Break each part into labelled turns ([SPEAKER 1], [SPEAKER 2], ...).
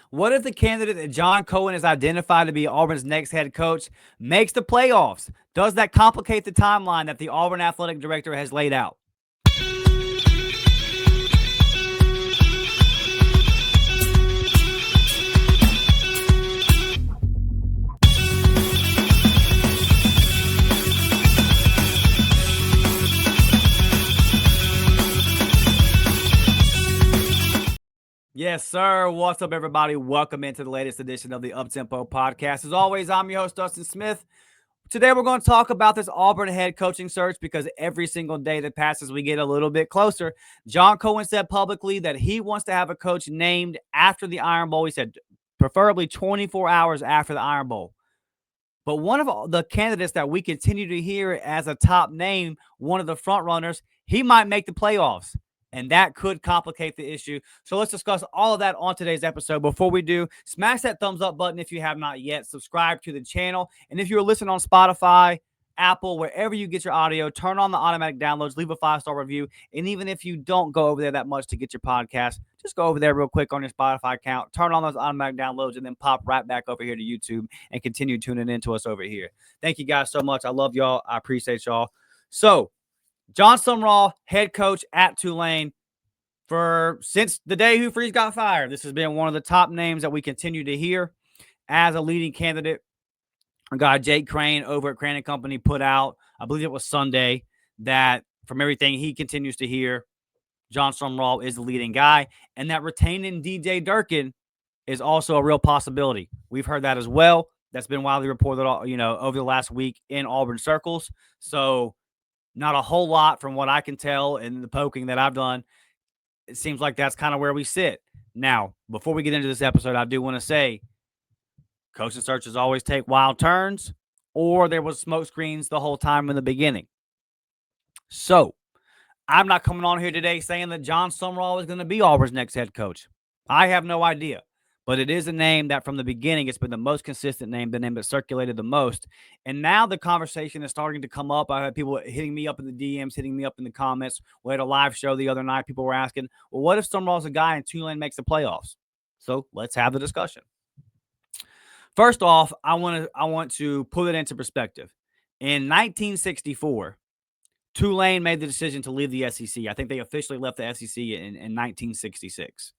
[SPEAKER 1] What if the candidate that John Cohen has identified to be Auburn's next head coach makes the playoffs? Does that complicate the timeline that the Auburn athletic director has laid out? Yes, sir. What's up, everybody? Welcome into the latest edition of the Uptempo Podcast. As always, I'm your host, Dustin Smith. Today, we're going to talk about this Auburn head coaching search because every single day that passes, we get a little bit closer. John Cohen said publicly that he wants to have a coach named after the Iron Bowl. He said preferably 24 hours after the Iron Bowl. But one of the candidates that we continue to hear as a top name, one of the front runners, he might make the playoffs. And that could complicate the issue. So let's discuss all of that on today's episode. Before we do, smash that thumbs up button if you have not yet. Subscribe to the channel. And if you're listening on Spotify, Apple, wherever you get your audio, turn on the automatic downloads, leave a 5-star review. And even if you don't go over there that much to get your podcast, just go over there real quick on your Spotify account, turn on those automatic downloads, and then pop right back over here to YouTube and continue tuning into us over here. Thank you guys so much. I love y'all. I appreciate y'all. So, Jon Sumrall, head coach at Tulane, since the day Hugh Freeze got fired. This has been one of the top names that we continue to hear as a leading candidate. Our guy Jake Crane over at Crane & Company put out, I believe it was Sunday, that from everything he continues to hear, Jon Sumrall is the leading guy, and that retaining DJ Durkin is also a real possibility. We've heard that as well. That's been widely reported, over the last week in Auburn circles. So not a whole lot from what I can tell in the poking that I've done. It seems like that's kind of where we sit. Now, before we get into this episode, I do want to say coaching searches always take wild turns, or there was smoke screens the whole time in the beginning. So I'm not coming on here today saying that Jon Sumrall is going to be Auburn's next head coach. I have no idea. But it is a name that from the beginning, it's been the most consistent name, the name that circulated the most. And now the conversation is starting to come up. I had people hitting me up in the DMs, hitting me up in the comments. We had a live show the other night. People were asking, well, what if Sumrall's a guy and Tulane makes the playoffs? So let's have the discussion. First off, I want to put it into perspective. In 1964, Tulane made the decision to leave the SEC. I think they officially left the SEC in 1966.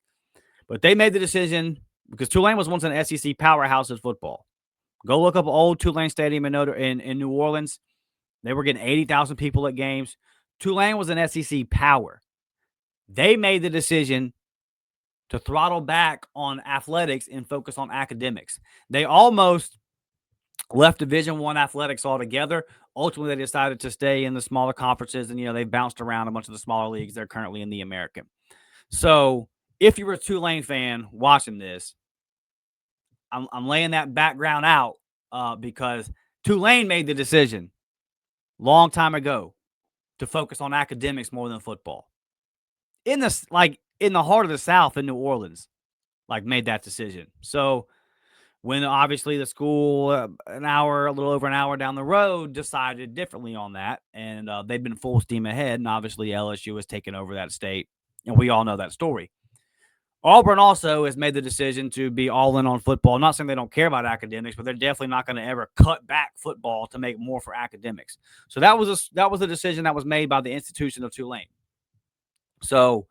[SPEAKER 1] But they made the decision because Tulane was once an SEC powerhouse of football. Go look up old Tulane Stadium in New Orleans. They were getting 80,000 people at games. Tulane was an SEC power. They made the decision to throttle back on athletics and focus on academics. They almost left Division I athletics altogether. Ultimately, they decided to stay in the smaller conferences, and they bounced around a bunch of the smaller leagues. They're currently in the American. So if you're a Tulane fan watching this, I'm laying that background out because Tulane made the decision long time ago to focus on academics more than football. In the heart of the South in New Orleans, made that decision. So when obviously the school a little over an hour down the road decided differently on that, and they've been full steam ahead, and obviously LSU has taken over that state, and we all know that story. Auburn also has made the decision to be all in on football. I'm not saying they don't care about academics, but they're definitely not going to ever cut back football to make more for academics. So that was a decision that was made by the institution of Tulane. So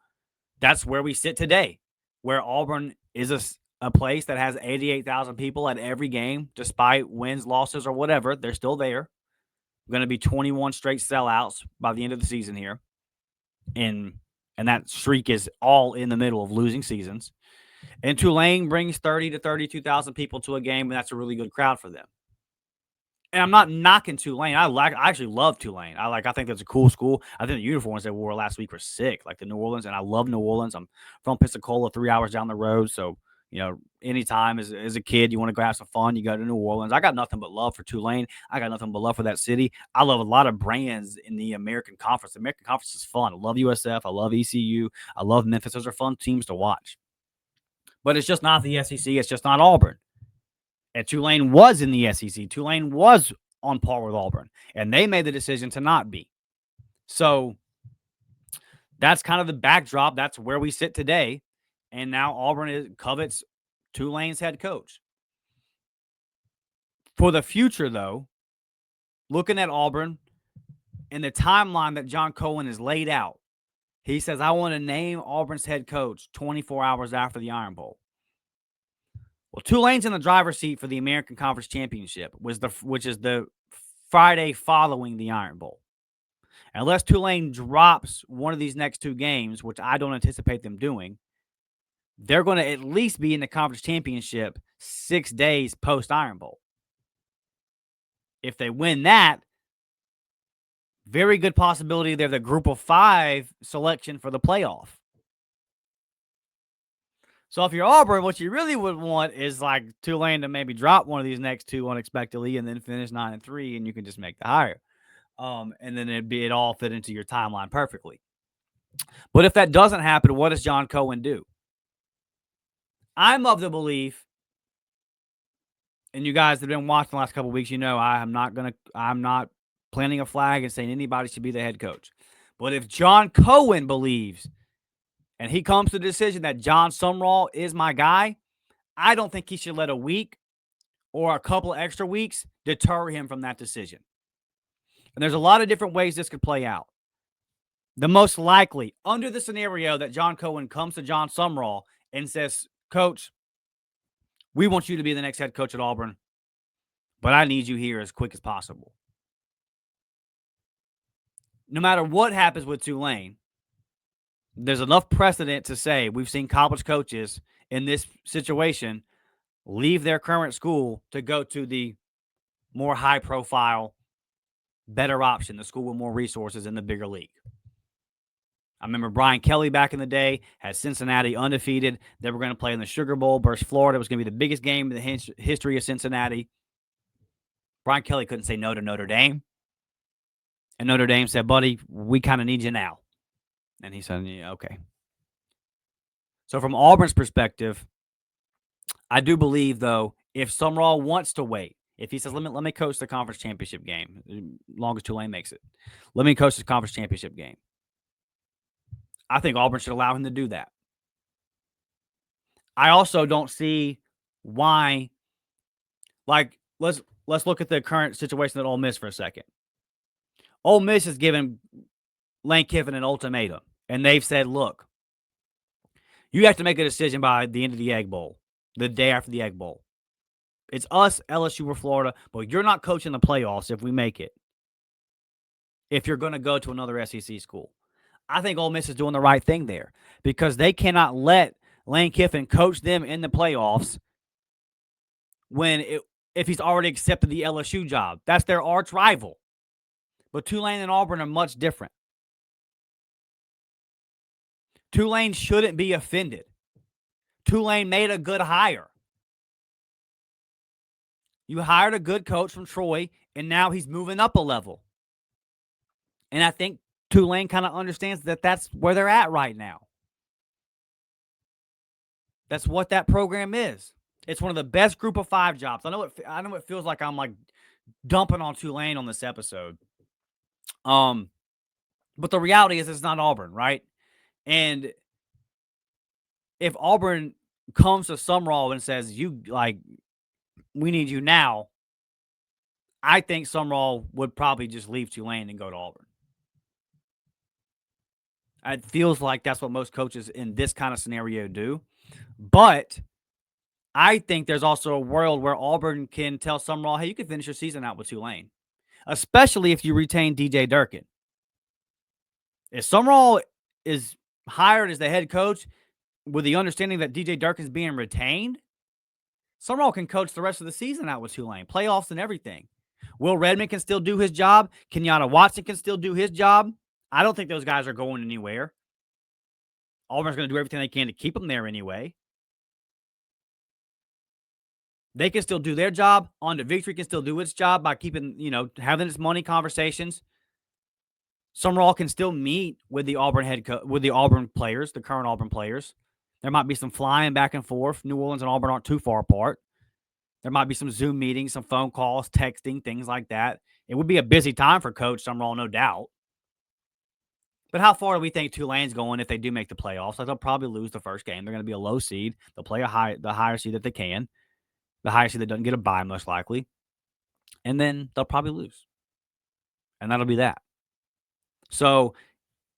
[SPEAKER 1] that's where we sit today, where Auburn is a place that has 88,000 people at every game, despite wins, losses, or whatever. They're still there. Going to be 21 straight sellouts by the end of the season here. And that streak is all in the middle of losing seasons. And Tulane brings 30 to 32,000 people to a game, and that's a really good crowd for them. And I'm not knocking Tulane. I actually love Tulane. I think that's a cool school. I think the uniforms they wore last week were sick, like the New Orleans, and I love New Orleans. I'm from Pensacola, 3 hours down the road, so anytime as a kid you want to go have some fun, you go to New Orleans. I got nothing but love for Tulane. I got nothing but love for that city. I love a lot of brands in the American Conference. The American Conference is fun. I love USF. I love ECU. I love Memphis. Those are fun teams to watch. But it's just not the SEC. It's just not Auburn. And Tulane was in the SEC. Tulane was on par with Auburn. And they made the decision to not be. So that's kind of the backdrop. That's where we sit today. And now Auburn covets Tulane's head coach. For the future, though, looking at Auburn and the timeline that Jon Cohen has laid out, he says, I want to name Auburn's head coach 24 hours after the Iron Bowl. Well, Tulane's in the driver's seat for the American Conference Championship, which is the Friday following the Iron Bowl. Unless Tulane drops one of these next two games, which I don't anticipate them doing, they're going to at least be in the conference championship 6 days post-Iron Bowl. If they win that, very good possibility they're the group of 5 selection for the playoff. So if you're Auburn, what you really would want is like Tulane to maybe drop one of these next two unexpectedly and then finish 9-3, and you can just make the hire. And then it all fit into your timeline perfectly. But if that doesn't happen, what does Jon Cohen do? I'm of the belief, and you guys that have been watching the last couple of weeks, you know I'm not planting a flag and saying anybody should be the head coach. But if Jon Cohen believes and he comes to the decision that Jon Sumrall is my guy, I don't think he should let a week or a couple extra weeks deter him from that decision. And there's a lot of different ways this could play out. The most likely, under the scenario that Jon Cohen comes to Jon Sumrall and says, Coach, we want you to be the next head coach at Auburn, but I need you here as quick as possible. No matter what happens with Tulane, there's enough precedent to say we've seen college coaches in this situation leave their current school to go to the more high-profile, better option, the school with more resources in the bigger league. I remember Brian Kelly back in the day had Cincinnati undefeated. They were going to play in the Sugar Bowl versus Florida. It was going to be the biggest game in the history of Cincinnati. Brian Kelly couldn't say no to Notre Dame. And Notre Dame said, buddy, we kind of need you now. And he said, yeah, okay. So from Auburn's perspective, I do believe, though, if Sumrall wants to wait, if he says, let me coach the conference championship game, as long as Tulane makes it, let me coach the conference championship game, I think Auburn should allow him to do that. I also don't see why, like, let's look at the current situation at Ole Miss for a second. Ole Miss has given Lane Kiffin an ultimatum, and they've said, look, you have to make a decision by the end of the Egg Bowl, the day after the Egg Bowl. It's us, LSU, or Florida, but you're not coaching the playoffs if we make it, if you're going to go to another SEC school. I think Ole Miss is doing the right thing there because they cannot let Lane Kiffin coach them in the playoffs if he's already accepted the LSU job. That's their arch rival. But Tulane and Auburn are much different. Tulane shouldn't be offended. Tulane made a good hire. You hired a good coach from Troy, and now he's moving up a level. And I think Tulane kind of understands that that's where they're at right now. That's what that program is. It's one of the best group of 5 jobs. I know it feels like I'm like dumping on Tulane on this episode. But the reality is it's not Auburn, right? And if Auburn comes to Sumrall and says, we need you now, I think Sumrall would probably just leave Tulane and go to Auburn. It feels like that's what most coaches in this kind of scenario do. But I think there's also a world where Auburn can tell Sumrall, hey, you can finish your season out with Tulane, especially if you retain DJ Durkin. If Sumrall is hired as the head coach with the understanding that DJ Durkin is being retained, Sumrall can coach the rest of the season out with Tulane, playoffs and everything. Will Redmond can still do his job. Kenyatta Watson can still do his job. I don't think those guys are going anywhere. Auburn's going to do everything they can to keep them there anyway. They can still do their job. On to Victory can still do its job by keeping, having its money conversations. Sumrall can still meet with the Auburn with the Auburn players, the current Auburn players. There might be some flying back and forth. New Orleans and Auburn aren't too far apart. There might be some Zoom meetings, some phone calls, texting, things like that. It would be a busy time for Coach Sumrall, no doubt. But how far do we think Tulane's going if they do make the playoffs? Like, they'll probably lose the first game. They're going to be a low seed. They'll play the higher seed that they can, the higher seed that doesn't get a bye most likely, and then they'll probably lose, and that'll be that. So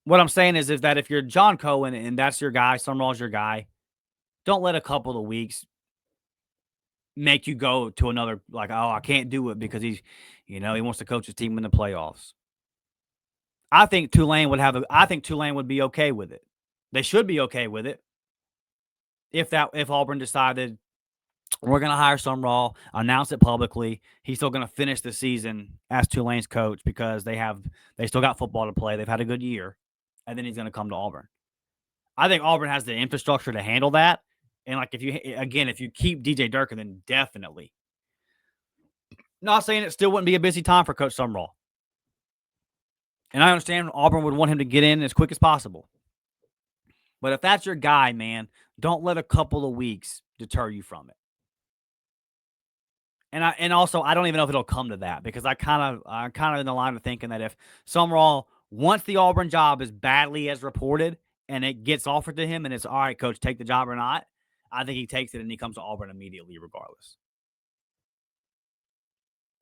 [SPEAKER 1] what I'm saying is that if you're John Cohen and that's your guy, Sumrall's your guy, don't let a couple of weeks make you go to another, like, oh, I can't do it because he wants to coach his team in the playoffs. I think Tulane would be okay with it. They should be okay with it if Auburn decided we're going to hire Sumrall, announce it publicly. He's still going to finish the season as Tulane's coach because they still got football to play. They've had a good year, and then he's going to come to Auburn. I think Auburn has the infrastructure to handle that. And like if you keep DJ Durkin, then definitely. Not saying it still wouldn't be a busy time for Coach Sumrall. And I understand Auburn would want him to get in as quick as possible. But if that's your guy, man, don't let a couple of weeks deter you from it. And also I don't even know if it'll come to that because I'm kind of in the line of thinking that if Sumrall wants the Auburn job as badly as reported and it gets offered to him and it's all right, coach, take the job or not, I think he takes it and he comes to Auburn immediately regardless.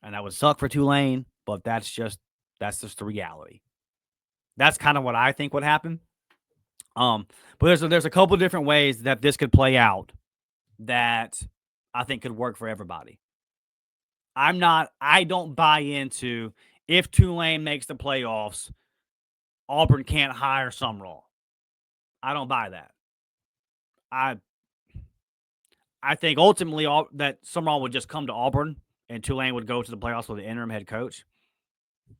[SPEAKER 1] And that would suck for Tulane, but that's just the reality. That's kind of what I think would happen. But there's a couple of different ways that this could play out that I think could work for everybody. I don't buy into if Tulane makes the playoffs, Auburn can't hire Sumrall. I don't buy that. I think ultimately that Sumrall would just come to Auburn and Tulane would go to the playoffs with the interim head coach.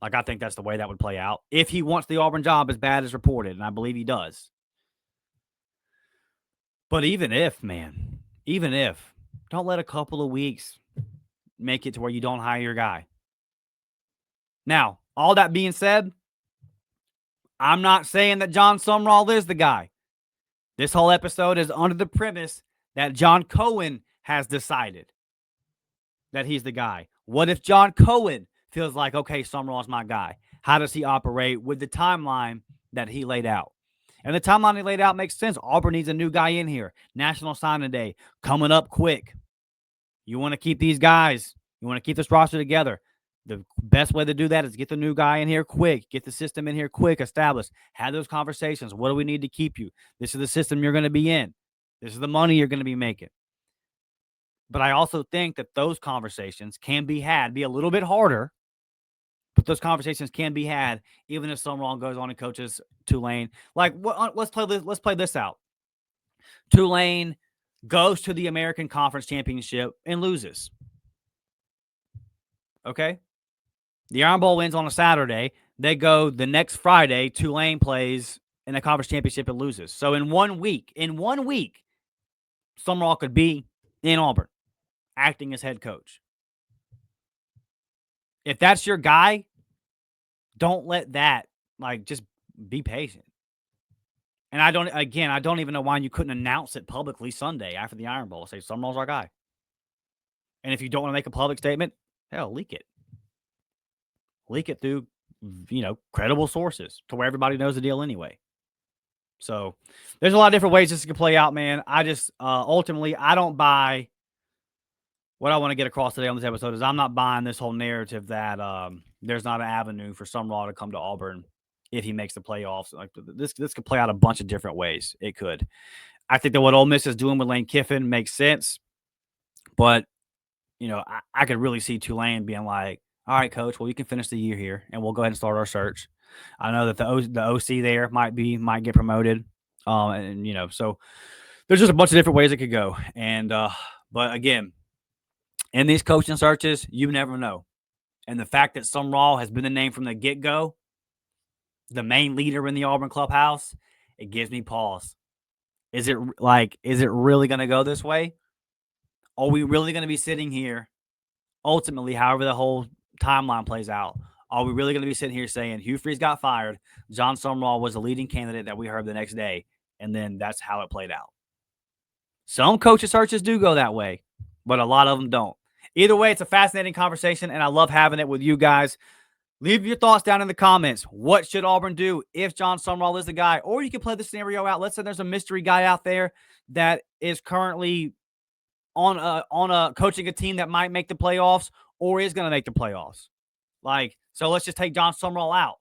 [SPEAKER 1] Like, I think that's the way that would play out. If he wants the Auburn job as bad as reported, and I believe he does. But even if, don't let a couple of weeks make it to where you don't hire your guy. Now, all that being said, I'm not saying that Jon Sumrall is the guy. This whole episode is under the premise that John Cohen has decided that he's the guy. What if John Cohen feels like, okay, Sumrall's my guy? How does he operate with the timeline that he laid out? And the timeline he laid out makes sense. Auburn needs a new guy in here. National Signing Day coming up quick. You want to keep these guys. You want to keep this roster together. The best way to do that is get the new guy in here quick. Get the system in here quick, established. Have those conversations. What do we need to keep you? This is the system you're going to be in. This is the money you're going to be making. But I also think that those conversations can be had, be a little bit harder, but those conversations can be had even if Sumrall goes on and coaches Tulane. Like, let's play this out. Tulane goes to the American Conference Championship and loses. Okay? The Iron Bowl wins on a Saturday. They go the next Friday. Tulane plays in a conference championship and loses. So in 1 week, Sumrall could be in Auburn acting as head coach. If that's your guy, don't let that, just be patient. And I don't even know why you couldn't announce it publicly Sunday after the Iron Bowl. Say, Sumrall's our guy. And if you don't want to make a public statement, hell, leak it. Leak it through, credible sources to where everybody knows the deal anyway. So there's a lot of different ways this could play out, man. I just, ultimately, I don't buy. What I want to get across today on this episode is I'm not buying this whole narrative that there's not an avenue for Sumrall to come to Auburn if he makes the playoffs. Like, this could play out a bunch of different ways. It could. I think that what Ole Miss is doing with Lane Kiffin makes sense, but I could really see Tulane being like, "All right, coach, well, you can finish the year here, and we'll go ahead and start our search." I know that the OC there might get promoted, so there's just a bunch of different ways it could go. And but again, in these coaching searches, you never know. And the fact that Sumrall has been the name from the get-go, the main leader in the Auburn clubhouse, it gives me pause. Is it really going to go this way? Are we really going to be sitting here, ultimately, however the whole timeline plays out, are we really going to be sitting here saying Hugh Freeze got fired, Jon Sumrall was the leading candidate that we heard the next day, and then that's how it played out? Some coaching searches do go that way, but a lot of them don't. Either way, it's a fascinating conversation, and I love having it with you guys. Leave your thoughts down in the comments. What should Auburn do if Jon Sumrall is the guy? Or you can play the scenario out. Let's say there's a mystery guy out there that is currently on a coaching a team that might make the playoffs or is going to make the playoffs. Like, so let's just take Jon Sumrall out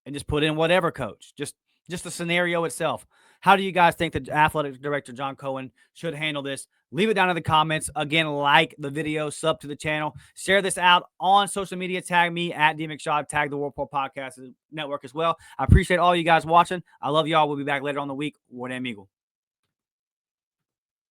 [SPEAKER 1] and just put in whatever coach. Just the scenario itself. How do you guys think the athletic director, John Cohen, should handle this? Leave it down in the comments. Again, like the video, sub to the channel, share this out on social media. Tag me at D McShaw, tag the Warport Podcast Network as well. I appreciate all you guys watching. I love y'all. We'll be back later on the week. War Damn Eagle.